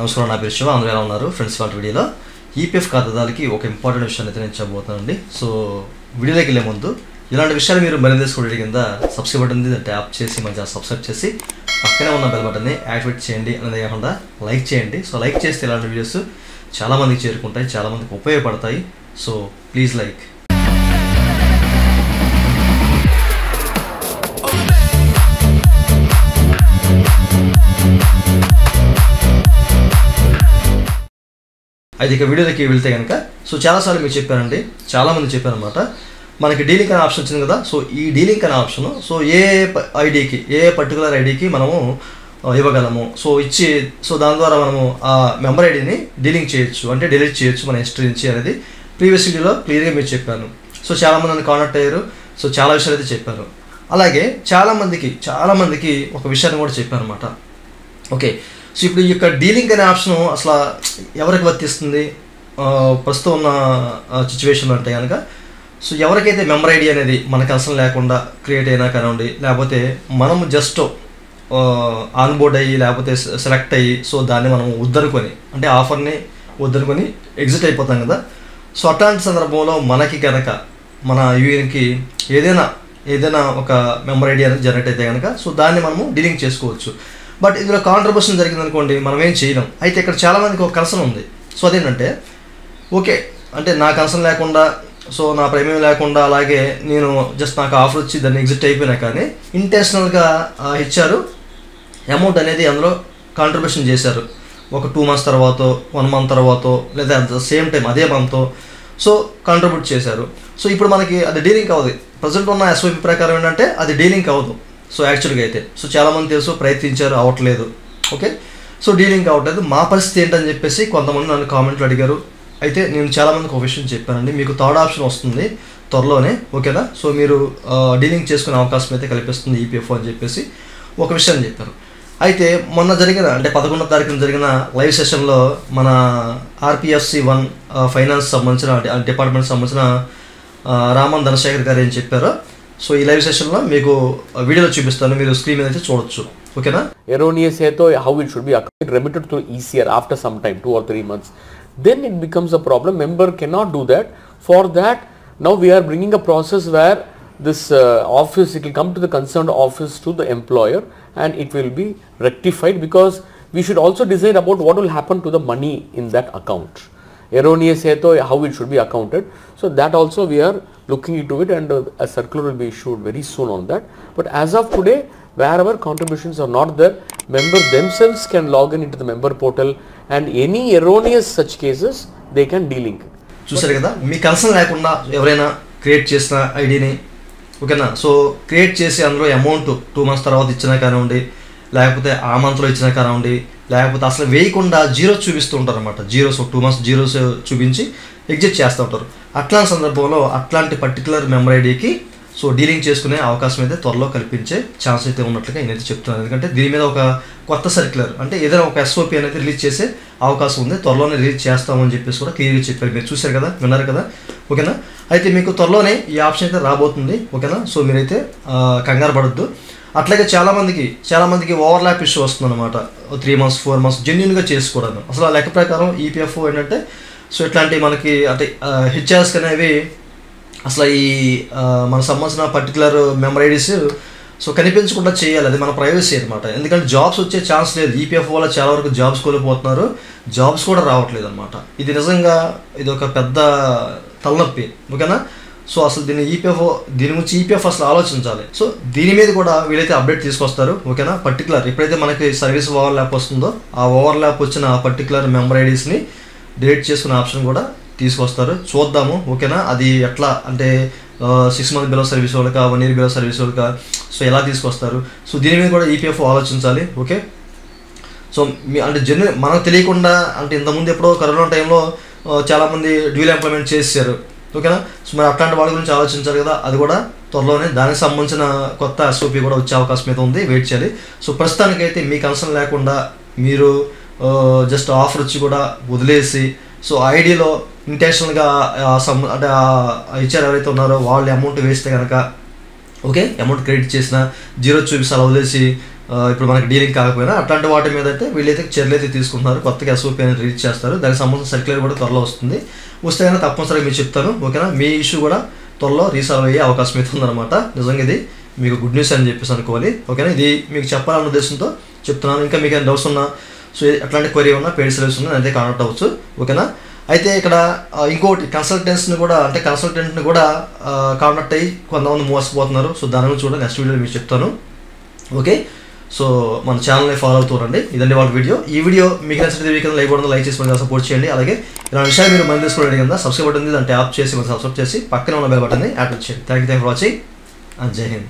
నమస్కారం, నా పేరు శివ. అందరూ ఎలా ఉన్నారు ఫ్రెండ్స్? వాళ్ళ వీడియోలో ఈపీఎఫ్ ఖాతాదారులకి ఒక ఇంపార్టెంట్ విషయాన్ని అయితే నేను చెప్పబోతానండి. సో వీడియోలోకి వెళ్ళే ముందు ఇలాంటి విషయాలు మీరు మరింత తెలుసుకోవడం కింద సబ్స్క్రైబ్ బటన్ ట్యాప్ చేసి మంచిగా సబ్స్క్రైబ్ చేసి పక్కనే ఉన్న బెల్ బటన్ని యాక్టివేట్ చేయండి. అనేది కాకుండా లైక్ చేయండి. సో లైక్ చేస్తే ఇలాంటి వీడియోస్ చాలామందికి చేరుకుంటాయి, చాలామందికి ఉపయోగపడతాయి. So please like. అయితే ఇక వీడియోలోకి వెళ్తే కనుక సో చాలాసార్లు మీరు చెప్పారండి, చాలామంది చెప్పారనమాట, మనకి డీలింక్ అనే ఆప్షన్ వచ్చింది కదా. సో ఈ డీలింక్ అనే ఆప్షన్ సో ఏ ఐడికి, ఏ పర్టికులర్ ఐడికి మనము ఇవ్వగలము. సో దాని ద్వారా మనము ఆ మెంబర్ ఐడిని డీలింక్ చేయొచ్చు, అంటే డిలీట్ చేయొచ్చు మన హిస్టరీ నుంచి అనేది ప్రీవియస్ వీడియోలో క్లియర్గా మీరు చెప్పాను. సో చాలామంది నన్ను కాంటాక్ట్ అయ్యారు. సో చాలా విషయాలు అయితే చెప్పారు. అలాగే చాలామందికి ఒక విషయాన్ని కూడా చెప్పాను అనమాట. ఓకే, సో ఇప్పుడు ఈ యొక్క డీలింక్ అనే ఆప్షన్ అసలు ఎవరికి వర్తిస్తుంది ప్రస్తుతం ఉన్న సిచ్యువేషన్లో అంటే కనుక, సో ఎవరికైతే మెంబర్ ఐడి అనేది మనకు అసలు లేకుండా క్రియేట్ అయినా కానివ్వండి, లేకపోతే మనము జస్ట్ ఆన్ బోర్డ్ అయ్యి లేకపోతే సెలెక్ట్ అయ్యి సో దాన్ని మనం వద్దనుకొని, అంటే ఆఫర్ని వద్దనుకొని ఎగ్జిట్ అయిపోతాం కదా. సో అట్లాంటి సందర్భంలో మనకి కనుక మన యూఏఎన్కి ఏదైనా ఒక మెంబర్ ఐడి అనేది జనరేట్ అయితే కనుక సో దాన్ని మనము డీలింక్ చేసుకోవచ్చు. బట్ ఇందులో కాంట్రిబ్యూషన్ జరిగిందనుకోండి, మనం ఏం చేయలేం. అయితే ఇక్కడ చాలామందికి ఒక కన్సర్న్ ఉంది. సో అదేంటంటే, ఓకే అంటే నా కన్సర్న్ లేకుండా, సో నా ప్రేమేం లేకుండా, అలాగే నేను జస్ట్ నాకు ఆఫర్ వచ్చి దాన్ని ఎగ్జిట్ అయిపోయినా కానీ ఇంటెన్షనల్గా ఇచ్చారు అమౌంట్ అనేది అందులో కాంట్రిబ్యూషన్ చేశారు. ఒక 2 months తర్వాత, 1 month తర్వాత, లేదా సేమ్ టైం అదే మంత్తో సో కాంట్రిబ్యూట్ చేశారు. సో ఇప్పుడు మనకి అది డీలింక్ అవ్వదు. ప్రజెంట్ ఉన్న ఎస్ఓపి ప్రకారం ఏంటంటే అది డీలింక్ అవ్వదు. సో యాక్చువల్గా అయితే సో చాలామంది తెలుసు, ప్రయత్నించారు, అవ్వట్లేదు. ఓకే, సో డీలింక్ అవ్వట్లేదు. మా పరిస్థితి ఏంటని చెప్పేసి కొంతమంది నన్ను కామెంట్లు అడిగారు. అయితే నేను చాలామందికి ఒక విషయం చెప్పానండి, మీకు థర్డ్ ఆప్షన్ వస్తుంది త్వరలోనే, ఓకేనా. సో మీరు డీలింగ్ చేసుకునే అవకాశం అయితే కల్పిస్తుంది ఈపీఎఫ్ అని చెప్పేసి ఒక విషయాన్ని చెప్పారు. అయితే మొన్న జరిగిన, అంటే 11వ తారీఖున జరిగిన లైవ్ సెషన్లో మన ఆర్పిఎఫ్సి 1 ఫైనాన్స్ సంబంధించిన డిపార్ట్మెంట్ సంబంధించిన రామన్ ధనశేఖర్ గారు ఏం చెప్పారో సో ఈ లైవ్ సెషన్లో మీకు వీడియోలో చూపిస్తాను, మీరు స్క్రీన్ మీద అయితే చూడొచ్చు. ఓకేనా. Erroneous hai to how it should be remitted to ECR after some time, 2 or 3 months, then it becomes a problem. Member cannot do that. For that, now we are bringing a process where this office, it will come to the concerned office to the employer and it will be rectified, because we should also decide about what will happen to the money in that account. Erroneous hai to how it should be accounted. So that also we are looking into it, and a circular will be issued very soon on that. But as of today, wherever contributions are not there, members themselves can log in into the member portal, and any erroneous such cases they can delink. చూసారు కదా, మీ concern లేకుండా ఎవరైనా create చేసిన ఐడిని, ఓకేనా, so create చేసి అందులో amount 2 months తర్వాత ఇచ్చినా కానివ్వండి, లేకపోతే ఆ మంత్లో ఇచ్చినా కానివ్వండి, లేకపోతే అసలు వేయకుండా జీరోస్ చూపిస్తూ ఉంటారు అనమాట. జీరోస్ 2 months జీరోస్ చూపించి ఎగ్జిట్ చేస్తూ ఉంటారు. అట్లాంటి సందర్భంలో అట్లాంటి పర్టికులర్ మెంబర్ ఐడికి సో డీలింగ్ చేసుకునే అవకాశం అయితే త్వరలో కల్పించే ఛాన్స్ అయితే ఉన్నట్లుగా నేనైతే చెప్తున్నాను. ఎందుకంటే దీని మీద ఒక కొత్త సర్క్యులర్, అంటే ఏదైనా ఒక ఎస్ఓపి అనేది రిలీజ్ చేసే అవకాశం ఉంది, త్వరలోనే రిలీజ్ చేస్తామని చెప్పేసి కూడా క్లియర్గా చెప్పారు. మీరు చూశారు కదా, విన్నారు కదా, ఓకేనా. అయితే మీకు త్వరలోనే ఈ ఆప్షన్ అయితే రాబోతుంది, ఓకేనా. సో మీరైతే కంగారు పడొద్దు. అట్లాగే చాలామందికి ఓవర్లాప్ ఇష్యూ వస్తుందన్నమాట. 3 months 4 months జెన్యున్గా చేసుకోవడం. అసలు ఆ లెక్క ప్రకారం ఈపీఎఫ్ ఏంటంటే సో ఇట్లాంటి మనకి అంటే హెచ్ఆర్స్ అనేవి అసలు ఈ మన సంబంధించిన పర్టికులర్ మెంబర్ ఐడీస్ సో కనిపించకుండా చేయాలి, అది మన ప్రైవసీ అనమాట. ఎందుకంటే జాబ్స్ వచ్చే ఛాన్స్ లేదు. ఈపీఎఫ్ వల్ల చాలా వరకు జాబ్స్ కోల్పోతున్నారు, జాబ్స్ కూడా రావట్లేదు అనమాట. ఇది నిజంగా ఇది ఒక పెద్ద తలనొప్పి, ఓకేనా. సో అసలు దీని గురించి ఈపీఎఫ్ అసలు ఆలోచించాలి. సో దీని మీద కూడా వీళ్ళైతే అప్డేట్ తీసుకొస్తారు, ఓకేనా. పర్టికులర్ ఎప్పుడైతే మనకి సర్వీస్ ఓవర్లాప్ వస్తుందో ఆ ఓవర్లాప్ వచ్చిన ఆ పర్టికులర్ మెంబర్ ఐడీస్ని డిలీట్ చేసుకునే ఆప్షన్ కూడా తీసుకొస్తారు. చూద్దాము, ఓకేనా. అది ఎట్లా అంటే 6 months బిలో సర్వీస్ వాళ్ళకా, 1 year బిలో సర్వీస్ వాళ్ళకా, సో ఎలా తీసుకొస్తారు. సో దీని మీద కూడా ఈపీఎఫ్ ఆలోచించాలి, ఓకే. సో అంటే మనకు తెలియకుండా, అంటే ఇంతకుముందు ఎప్పుడో కరోనా టైంలో చాలామంది డ్యూల్ ఎంప్లాయ్మెంట్ చేశారు, ఓకేనా. సో మరి అట్లాంటి వాళ్ళ గురించి ఆలోచించాలి కదా. అది కూడా త్వరలోనే దానికి సంబంధించిన కొత్త ఎస్ఓపి కూడా వచ్చే అవకాశం అయితే ఉంది, వెయిట్ చేయాలి. సో ప్రస్తుతానికైతే మీ కన్సర్న్ లేకుండా మీరు జస్ట్ ఆఫర్ వచ్చి కూడా వదిలేసి సో ఐడిలో ఇంటెన్షనల్గా అంటే ఇచ్చారు ఎవరైతే ఉన్నారో వాళ్ళు అమౌంట్ వేస్తే కనుక, ఓకే, అమౌంట్ క్రెడిట్ చేసిన జీరో చూపిస్తే అలా వదిలేసి ఇప్పుడు మనకి డీలింగ్ కాకపోయినా అట్లాంటి వాటి మీద అయితే వీళ్ళైతే చర్యలు అయితే తీసుకుంటున్నారు. కొత్తగా ఎస్ఓపీ అనేది రిలీజ్ చేస్తారు. దానికి సంబంధించిన సర్క్యులర్ కూడా త్వరలో వస్తుంది. వస్తే కనుక తప్పనిసరిగా మీకు చెప్తాను. ఓకేనా, మీ ఇష్యూ కూడా త్వరలో రీసాల్వ్ అయ్యే అవకాశం అయితే ఉందన్నమాట. నిజంగా ఇది మీకు గుడ్ న్యూస్ అని చెప్పేసి అనుకోవాలి. ఓకేనా, ఇది మీకు చెప్పాలన్న ఉద్దేశంతో చెప్తున్నాను. ఇంకా మీకు ఏమైనా డౌట్స్ ఉన్నా, సో అట్లాంటి క్వరీ ఉన్నా, పెయిడ్ సర్వీస్ ఉన్నా అయితే కాంటాక్ట్ అవ్వచ్చు. ఓకేనా, అయితే ఇక్కడ ఇంకోటి కన్సల్టెంట్స్ని కూడా అంటే కన్సల్టెంట్ని కూడా కాంటాక్ట్ అయ్యి కొంతమంది మోసపోతున్నారు. సో దాని గురించి కూడా నెక్స్ట్ వీడియోలో మీకు చెప్తాను. ఓకే, సో మన ఛానల్ని ఫాలో అవుతారండి. ఇదండి వాళ్ళ వీడియో. ఈ వీడియో మీకు నచ్చితే వీకెండ్ లైక్ చేసి మనకి సపోర్ట్ చేయండి. అలాగే ఇలాంటి విషయాలు మీరు మనం తీసుకోవడం కింద సబ్స్క్రైబ్ బటన్ ఉంది, దాన్ని ట్యాప్ చేసి మనం సబ్స్క్రైబ్ చేసి పక్కన ఉన్న బెల్ బటన్ని యాక్టివేట్ చేయండి. Thank you for watching and జై హింద్.